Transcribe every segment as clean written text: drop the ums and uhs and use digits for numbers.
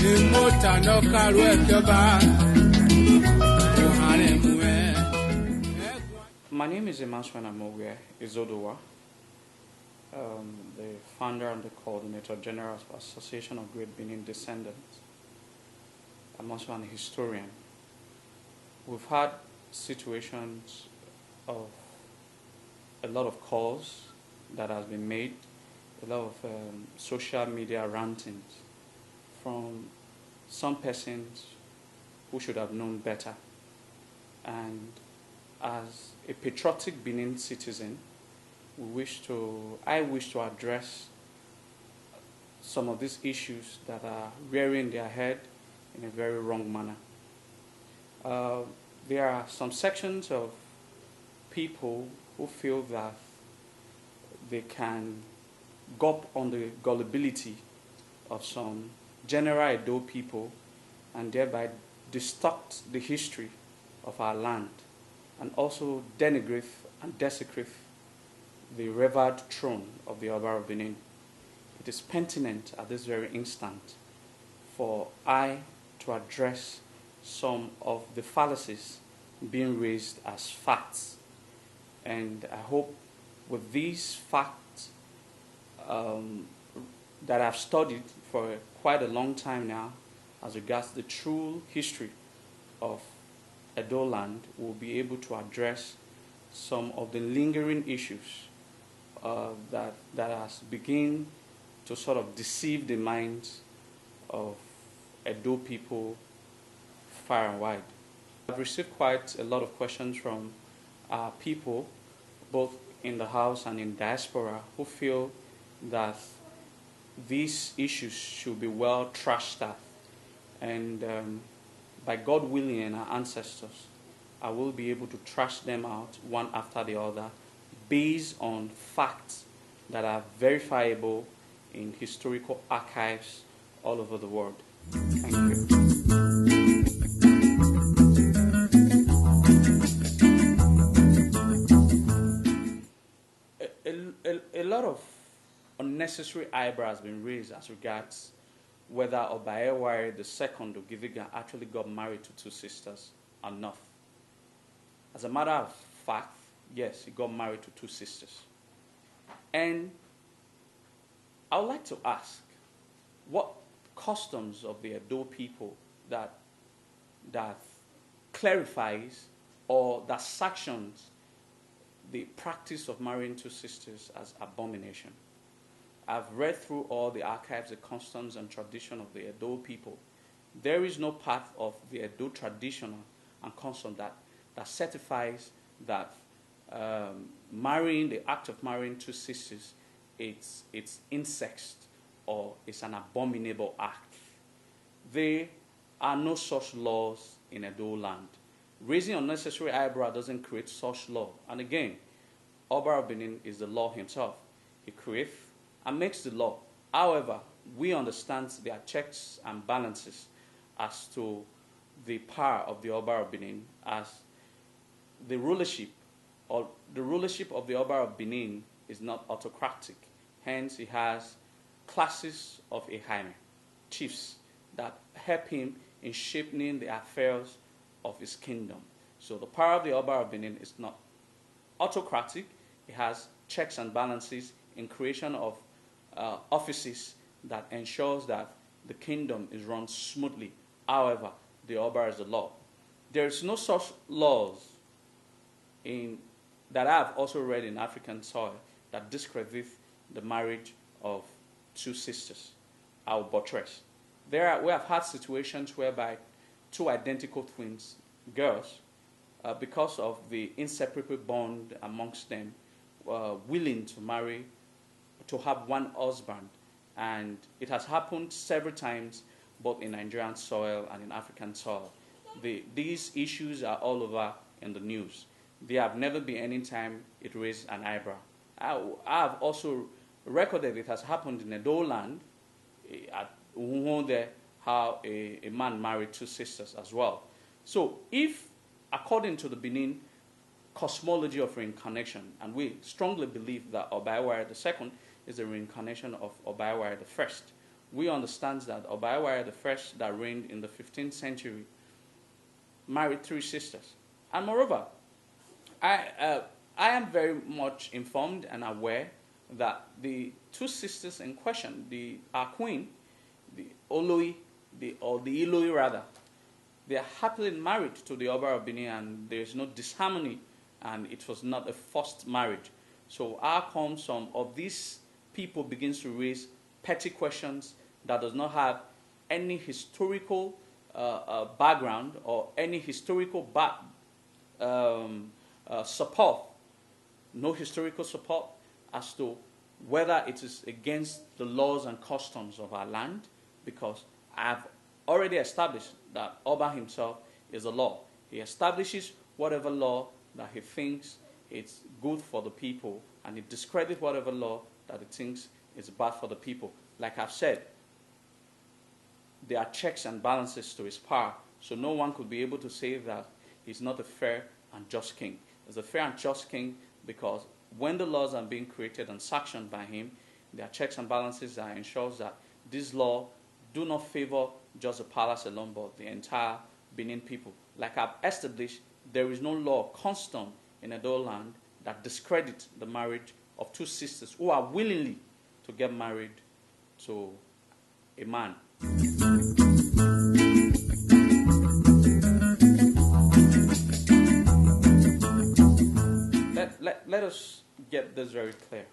My name is Idah War, the founder and the coordinator general of the Association of Great Benin Descendants. I'm also an historian. We've had situations of a lot of calls that has been made, a lot of social media rantings from some persons who should have known better. And as a patriotic Benin citizen, I wish to address some of these issues that are rearing their head in a very wrong manner. There are some sections of people who feel that they can gulp on the gullibility of some general Edo people and thereby distort the history of our land and also denigrate and desecrate the revered throne of the Oba of Benin. It is pertinent at this very instant for I to address some of the fallacies being raised as facts. And I hope with these facts that I've studied for quite a long time now as regards the true history of Edo land, we'll be able to address some of the lingering issues that has begun to sort of deceive the minds of Edo people far and wide. I've received quite a lot of questions from people, both in the house and in diaspora, who feel that these issues should be well trashed out. And by God willing and our ancestors, I will be able to trash them out one after the other based on facts that are verifiable in historical archives all over the world. Thank you. A lot of unnecessary eyebrows have been raised as regards whether Idah War II of Givigan actually got married to two sisters or not. As a matter of fact, yes, he got married to two sisters. And I would like to ask, what customs of the Edo people that clarifies or that sanctions the practice of marrying two sisters as abomination? I've read through all the archives, the customs and tradition of the Edo people. There is no part of the Edo tradition and custom that certifies that the act of marrying two sisters, it's incest or it's an abominable act. There are no such laws in Edo land. Raising unnecessary eyebrow doesn't create such law. And again, Oba of Benin is the law himself. He creates and makes the law. However, we understand there are checks and balances as to the power of the Oba of Benin, as the rulership of the Oba of Benin is not autocratic. Hence, he has classes of Ehaime, chiefs, that help him in shaping the affairs of his kingdom. So the power of the Oba of Benin is not autocratic. It has checks and balances in creation of offices that ensures that the kingdom is run smoothly. However, the Oba is the law. There is no such laws that I have also read in African soil that discredit the marriage of two sisters. I will buttress. We have had situations whereby two identical twins, girls, because of the inseparable bond amongst them, were willing to marry, to have one husband. And it has happened several times, both in Nigerian soil and in African soil. These issues are all over in the news. There have never been any time it raised an eyebrow. I have also recorded it has happened in Edo land, at Uhunde, how a man married two sisters as well. So if, according to the Benin cosmology of reincarnation, and we strongly believe that Idah War II is the reincarnation of Idah War I, we understand that Idah War, the first that reigned in the 15th century, married 3 sisters. And moreover, I am very much informed and aware that the 2 sisters in question, our queen, the Oloi, the Iloi rather, they are happily married to the Oba of Benin, and there is no disharmony, and it was not a forced marriage. So how come some of these people begins to raise petty questions that does not have any historical background or any historical support, no historical support as to whether it is against the laws and customs of our land, because I have already established that Oba himself is a law. He establishes whatever law that he thinks it's good for the people, and he discredits whatever law that he thinks is bad for the people. Like I've said, there are checks and balances to his power, so no one could be able to say that he's not a fair and just king. He's a fair and just king because when the laws are being created and sanctioned by him, there are checks and balances that ensures that this law do not favor just the palace alone, but the entire Benin people. Like I've established, there is no law constant in Edo land that discredits the marriage of 2 sisters who are willingly to get married to a man. Let us get this very clear.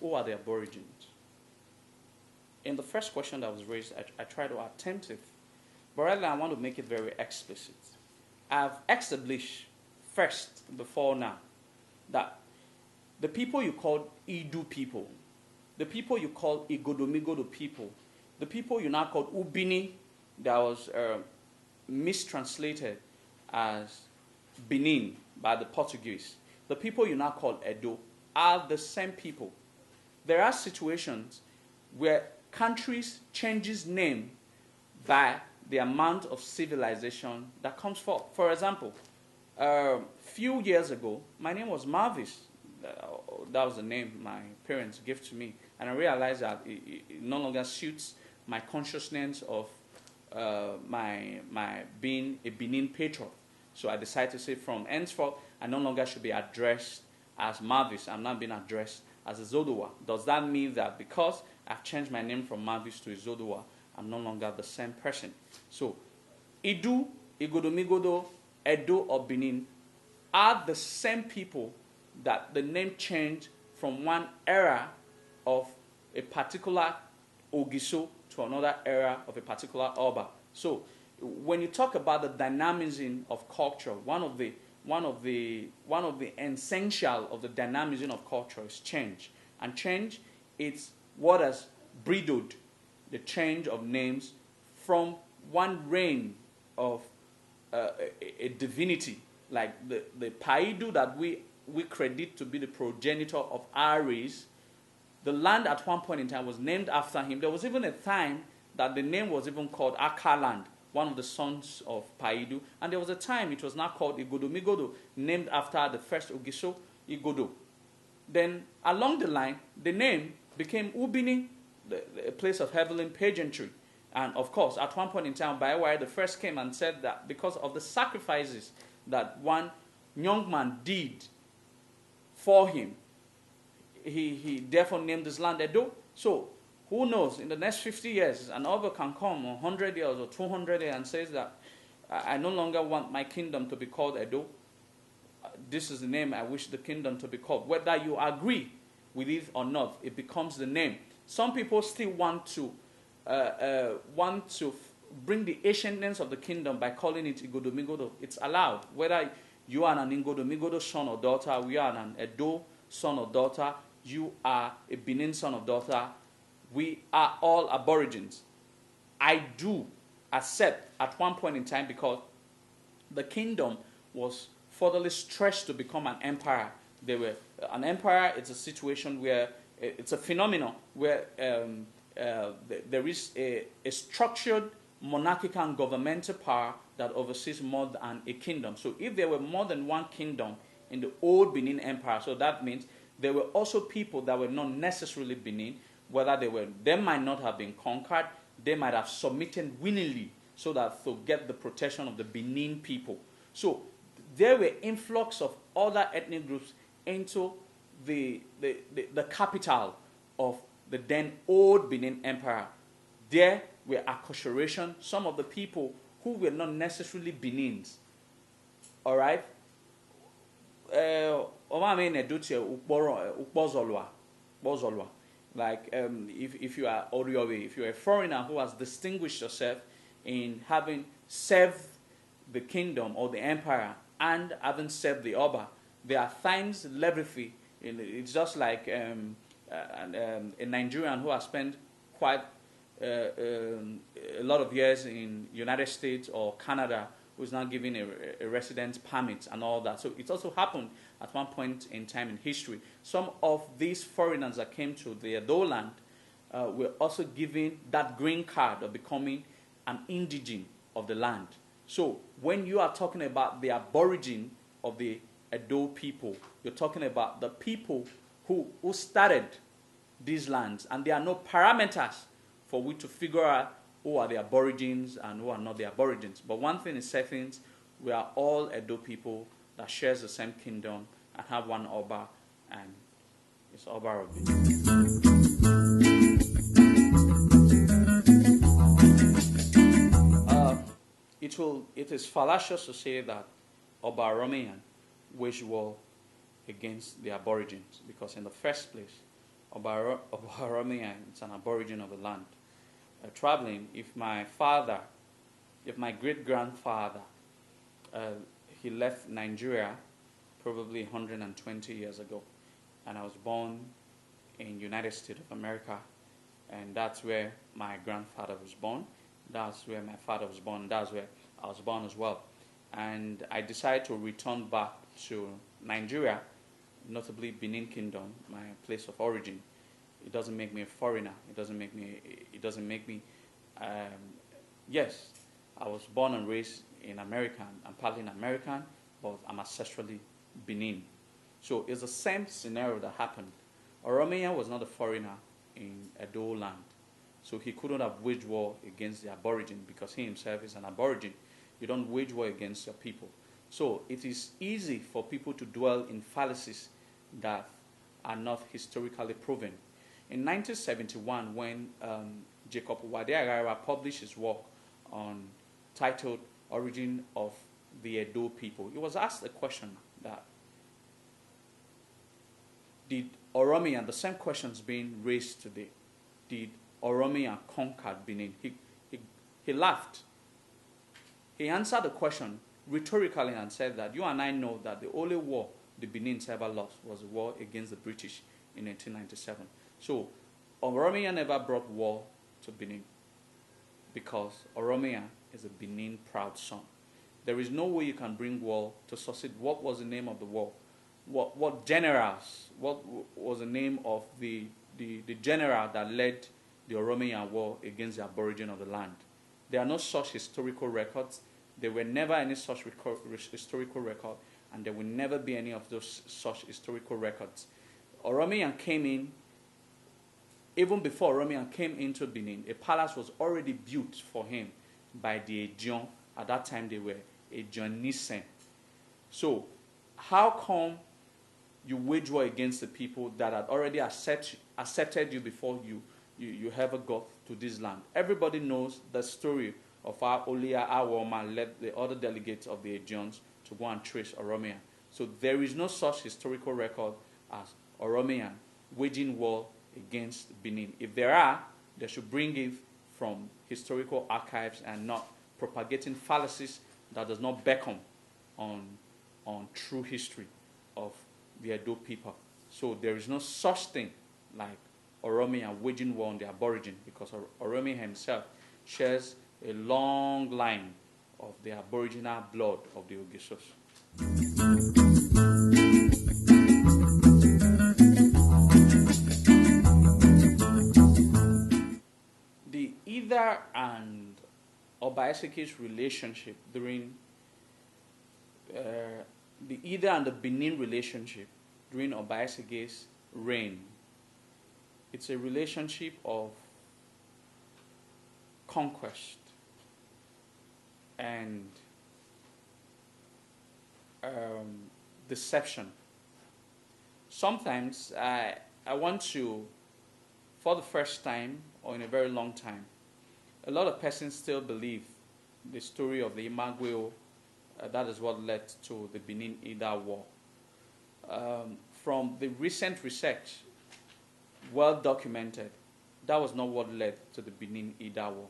Who are the Aborigines? In the first question that was raised, I tried to attempt it, but right now I want to make it very explicit. I've established first, before now, that the people you call Idu people, the people you call Igodomigodo people, the people you now call Ubini, that was mistranslated as Benin by the Portuguese, the people you now call Edo, are the same people. There are situations where countries changes name by the amount of civilization that comes forth. For example, few years ago, my name was Marvis. That was the name my parents gave to me. And I realized that it no longer suits my consciousness of my being a Benin patriot. So I decided to say from henceforth, I no longer should be addressed as Marvis. I'm not being addressed as a Zodowa. Does that mean that because I've changed my name from Marvis to Zodowa, I'm no longer the same person? So Idu, Igodomigodo, Edo, or Benin are the same people that the name changed from one era of a particular Ogiso to another era of a particular Oba. So when you talk about the dynamism of culture, one of the essential of the dynamism of culture is change. And change, it's what has bridled the change of names from one reign of a divinity, like the Paidu that we credit to be the progenitor of Aries. The land at one point in time was named after him. There was even a time that the name was even called Akaland, one of the sons of Paidu. And there was a time it was now called Igodomigodo, named after the first Ogiso, Igodo. Then along the line, the name became Ubini, a place of heavenly pageantry. And of course, at one point in time, Idah War the first came and said that because of the sacrifices that one young man did for him, he therefore named this land Edo. So who knows, in the next 50 years, an Oba can come, or 100 years or 200 years, and says that I no longer want my kingdom to be called Edo. This is the name I wish the kingdom to be called. Whether you agree with it or not, it becomes the name. Some people still want to bring the ancientness of the kingdom by calling it Igodomigodo. It's allowed. Whether you are an Igodomigodo son or daughter, we are an Edo son or daughter, you are a Benin son or daughter, we are all Aborigines. I do accept at one point in time, because the kingdom was furtherly stretched to become an empire. An empire, it's a situation where, it's a phenomenon where there is a structured monarchical and governmental power that oversees more than a kingdom. So if there were more than one kingdom in the old Benin Empire, so that means there were also people that were not necessarily Benin, whether they might not have been conquered, they might have submitted willingly so that to get the protection of the Benin people. So there were influx of other ethnic groups into the capital of the then old Benin Empire. There were acculturation, some of the people who were not necessarily Benins. All right? Like if you are Oriowe, if you're a foreigner who has distinguished yourself in having served the kingdom or the empire and having served the Oba, there are times levity. It's just like a Nigerian who has spent quite a lot of years in United States or Canada, who is now given a residence permit and all that. So it also happened at one point in time in history. Some of these foreigners that came to the Edo land were also given that green card of becoming an indigene of the land. So when you are talking about the aborigine of the Edo people, you're talking about the people who started these lands, and there are no parameters for which to figure out who are the aborigines and who are not the aborigines. But one thing is certain, we are all Edo people that shares the same kingdom and have one Oba, and it's Oba of it is fallacious to say that Oba Romeyan waged war against the aborigines, because in the first place, Oba Romeyan is an aborigine of the land. Traveling, if my great-grandfather, he left Nigeria probably 120 years ago, and I was born in United States of America, and that's where my grandfather was born, that's where my father was born, that's where I was born as well. And I decided to return back to Nigeria, notably Benin Kingdom, my place of origin. It doesn't make me a foreigner. It doesn't make me, yes, I was born and raised in America. I'm partly an American, but I'm ancestrally Benin. So it's the same scenario that happened. Oromia was not a foreigner in Edo land. So he couldn't have waged war against the aborigine because he himself is an aborigine. You don't wage war against your people. So it is easy for people to dwell in fallacies that are not historically proven. In 1971, when Jacob Wade-Agara published his work titled Origin of the Edo People, he was asked a question that, did Oromia, the same questions being raised today, did Oromia conquer Benin? He laughed. He answered the question rhetorically and said that you and I know that the only war the Benins ever lost was the war against the British in 1897. So Oromia never brought war to Benin because Oromia is a Benin proud son. There is no way you can bring war to succeed. What was the name of the war? What generals? What was the name of the general that led the Oromian War against the aborigine of the land? There are no such historical records. There were never any such historical record, and there will never be any of those such historical records. Oromian came in, even before Oromian came into Benin, a palace was already built for him by the Ejion. At that time, they were Ejionisen. So, how come you wage war against the people that had already accepted you before you ever got to this land? Everybody knows the story of how Olia Awoma led the other delegates of the Ejions to go and trace Oromia. So there is no such historical record as Oromian waging war against Benin. If there are, they should bring it from historical archives and not propagating fallacies that does not beckon on true history of the Edo people. So there is no such thing like Oromia waging war on the aborigine, because Oromia himself shares a long line of the aboriginal blood of the Ogisos. The Idah and Obaeseke's relationship during the Idah and the Benin relationship during Obaeseke's reign It's a relationship of conquest and deception. Sometimes I want to, for the first time or in a very long time, a lot of persons still believe the story of the Imagweo. That is what led to the Benin Idah War. From the recent research, well documented, that was not what led to the Benin Idah War.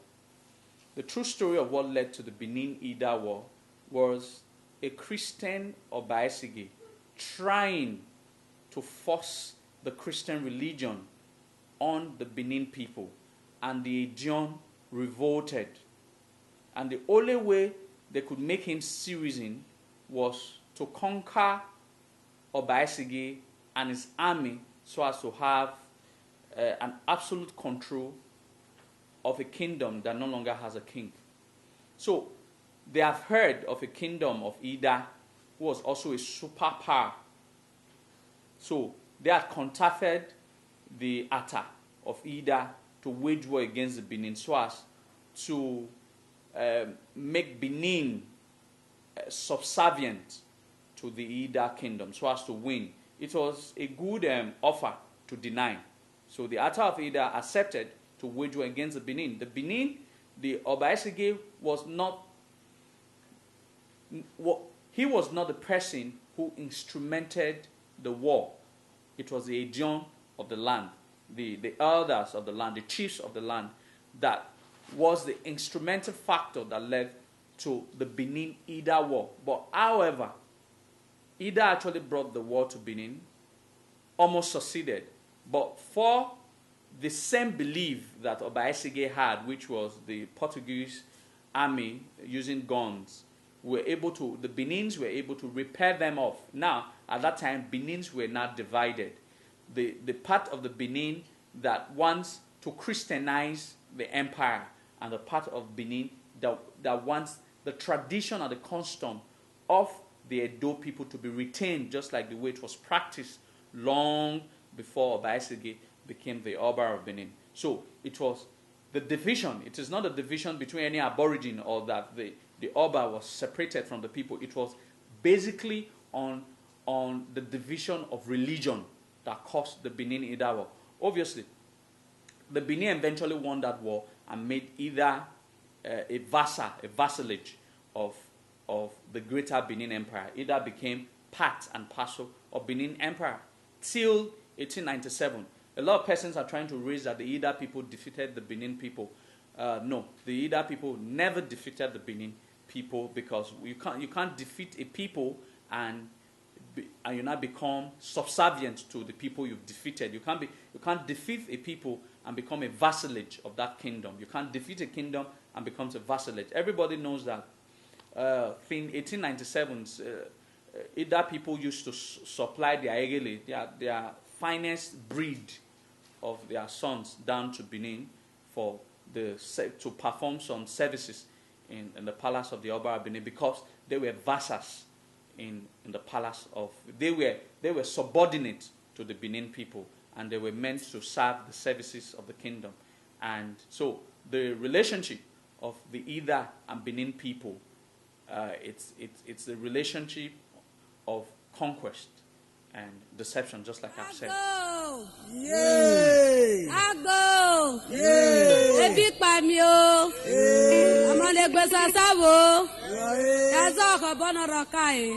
The true story of what led to the Benin Idah War was a Christian Obaisigi trying to force the Christian religion on the Benin people, and the Ijon revolted. And the only way they could make him citizen was to conquer Obaisigi and his army so as to have an absolute control of a kingdom that no longer has a king. So they have heard of a kingdom of Idah who was also a superpower. So they had contacted the Atta of Idah to wage war against the Benin so as to make Benin subservient to the Idah kingdom so as to win. It was a good offer to deny. So the Atta of Idah accepted to wage war against the Benin. The Benin, the Obaisigi was not, he was not the person who instrumented the war. It was the Ijon of the land, the elders of the land, the chiefs of the land, that was the instrumental factor that led to the Benin Idah War. But however, Idah actually brought the war to Benin, almost succeeded. But for the same belief that Obaisigi had, which was the Portuguese army using guns, the Benins were able to repair them off. Now, at that time, Benins were not divided. The part of the Benin that wants to Christianize the empire, and the part of Benin that wants the tradition and the custom of the Edo people to be retained, just like the way it was practiced long before Obaisigi became the Oba of Benin. So it was the division. It is not a division between any aborigine or that the Oba was separated from the people. It was basically on the division of religion that caused the Benin Idah War. Obviously, the Benin eventually won that war and made Idah a vassalage of the greater Benin Empire. Idah became part and parcel of Benin Empire till 1897. A lot of persons are trying to raise that the Idah people defeated the Benin people. No, the Idah people never defeated the Benin people, because you can't defeat a people and you not become subservient to the people you've defeated. You can't defeat a people and become a vassalage of that kingdom. You can't defeat a kingdom and becomes a vassalage. Everybody knows that. In 1897, Idah people used to supply their egele, their finest breed of their sons, down to Benin to perform some services in the palace of the Oba of Benin, because they were vassals in the palace of. They were subordinate to the Benin people, and they were meant to serve the services of the kingdom. And so the relationship of the Idah and Benin people, it's the relationship of conquest and deception, just like I've said. Yay! Ago! Yay! Ebi pa mi o. Ọmọ lè gbé sasabo. Yàtọ̀ ọkọ̀ bọ́nà rọ̀ ká yìí.